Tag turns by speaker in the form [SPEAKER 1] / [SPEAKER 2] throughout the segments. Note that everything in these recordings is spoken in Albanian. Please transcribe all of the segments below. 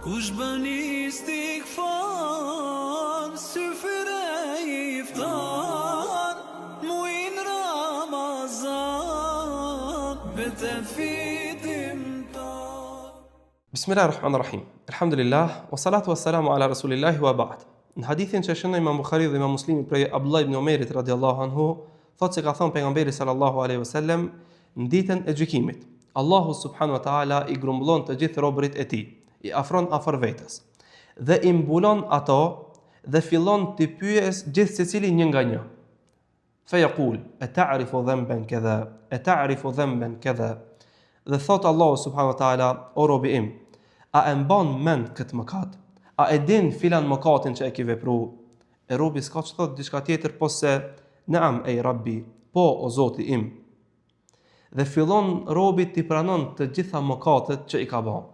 [SPEAKER 1] Kush bën istighfar, syfyre iftar, muin Ramazan, betet fitim tar.
[SPEAKER 2] Bismillahirrahmanirrahim. Alhamdulillah, wa salatu wa salamu ala rasulillahi wa ba'd. Në hadithin që shënon Imam Bukhari dhe Imam Muslimi prej Abdullah ibn Omerit radhiyallahu anhu, thotë se ka thënë pejgamberi sallallahu alaihi wasallam në ditën e gjykimit, Allahu subhanahu wa taala i grumbullon të gjithë robërit e tij, i afron afër vetes dhe i mbulon ato dhe fillon të pyes gjithë secili një nga një. Fa yaqul ata'rifu dhanban kadha, ata'rifu dhanban kadha. Dhe thot Allahu subhanahu wa taala, o robi im, a e mban mend këtë mëkat? A e din filan mëkatin që e ke vepruar? E robi s'ka që thot diçka tjetër po se naam ej rabbi, po o Zoti im. Dhe fillon robi të pranon të gjitha mëkatet që i ka bërë.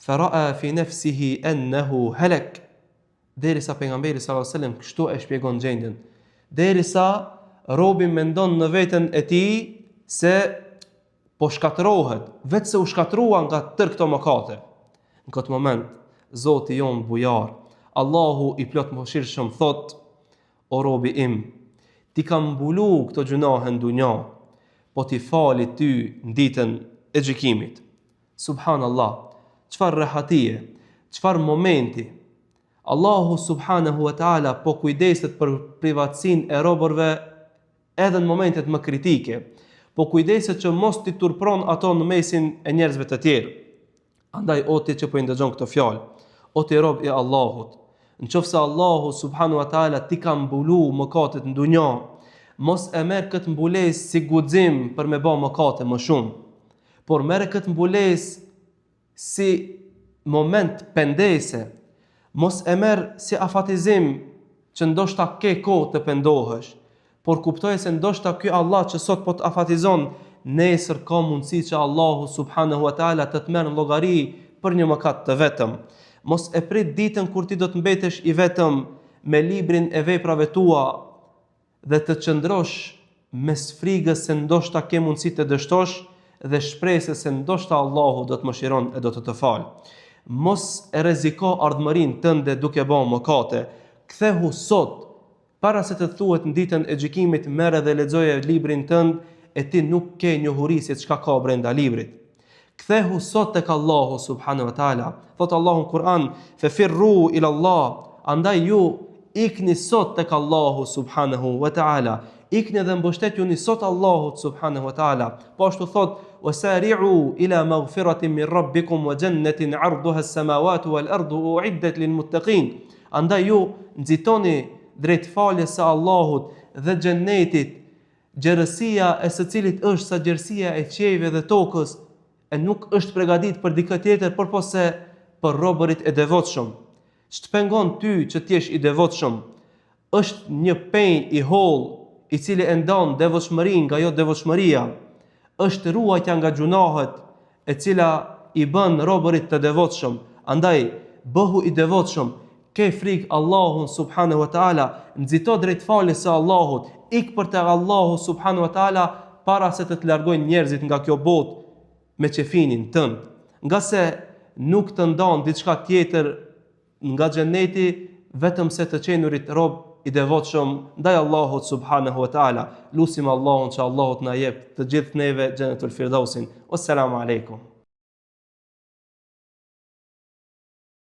[SPEAKER 2] Fara'a fi nafsihi annahu halak. Derisa pejgamberi sallallahu alajhi wasallam kështu e shpjegon gjendjen. Derisa robi mendon në veten e tij se po shkatërohet, vetë se u shkatërua nga tërë këto mëkate. Në këtë moment, Zoti jon bujar, Allahu i plot mëshirshëm thot: o robi im, ti kam mbulu këto gjunahe në dunja, po ti fali ty në ditën e gjykimit. Subhanallah, çfarë rehatie, çfarë momenti. Allahu subhanahu wa taala po kujdeset për privatësinë e robërve edhe në momentet më kritike. Po kujdeset që mos t'i turpron ato në mesin e njerëzve të tjerë. Andaj o ti që po i ndëgjon këtë fjalë, o ti rob i Allahut, nëse Allahu subhanahu wa taala ti ka mbulu mëkatet në dunja, mos e merr këtë mbulesë si guxim për me bë mëkate më shumë, por merr këtë mbulesë si moment pendese, mos e merr si afatizim që ndoshta ke kohë të pendohesh, por kuptoje se ndoshta ky Allah që sot po të afatizon, nesër ka mundësi që Allahu subhanahu wa taala të merr në llogari për një mëkat të vetëm. Mos e prit ditën kur ti do të mbetesh i vetëm me librin e veprave tua dhe të qëndrosh mes frigës se ndoshta ke mundësi të dështosh dhe shpresës se ndoshta Allahu do të mëshiron e do të falë. Mos e rreziko ardhmërinë tënde duke bërë mëkate. Kthehu sot, para se të thuhet në ditën e gjykimit, merre dhe lexoje librin tënd e ti nuk ke njohuri se çka ka brenda librit. Kthehu sot tek Allahu subhanahu wa taala. Thot Allahu në Kur'an: "Fafirru ila Allah", andaj ju ikni sot tek Allahu subhanahu wa taala. Ikni dhe mbështetjuni sot Allahut subhanahu wa taala. Po ashtu thot: "Wasari'u ila maghfiratin min rabbikum wa jannatin 'arduha as-samawati wal ardu u'iddat lil muttaqin." Andaj ju nxitoni drejt faljes së Allahut dhe xhennetit, gjerësia e së cilit është sa gjerësia e qiejve dhe tokës, e nuk është përgatitur për dikë tjetër përpose për robërit e devotshëm. Ç'të pengon ty që ti jesh i devotshëm? Është një penj i holl i cili e ndan devotshmërinë nga jo devotshmëria. Është ruajtja nga gjunahet e cila i bën robërit të devotshëm. Andaj bëhu i devotshëm, ke frikë Allahun subhanahu wa taala, nxito drejt faljes së Allahut, ik për te Allahu subhanahu wa taala para se të largojnë njerëzit nga kjo botë me qefinin tënd. Nga se nuk të ndan diçka tjetër nga xheneti vetëm se të qenurit rob i devotshëm ndaj Allahut subhanahu wa taala. Lutim Allahun që Allahut na jep të gjithë neve xhenetul firdausin. Wassalamu alaikum.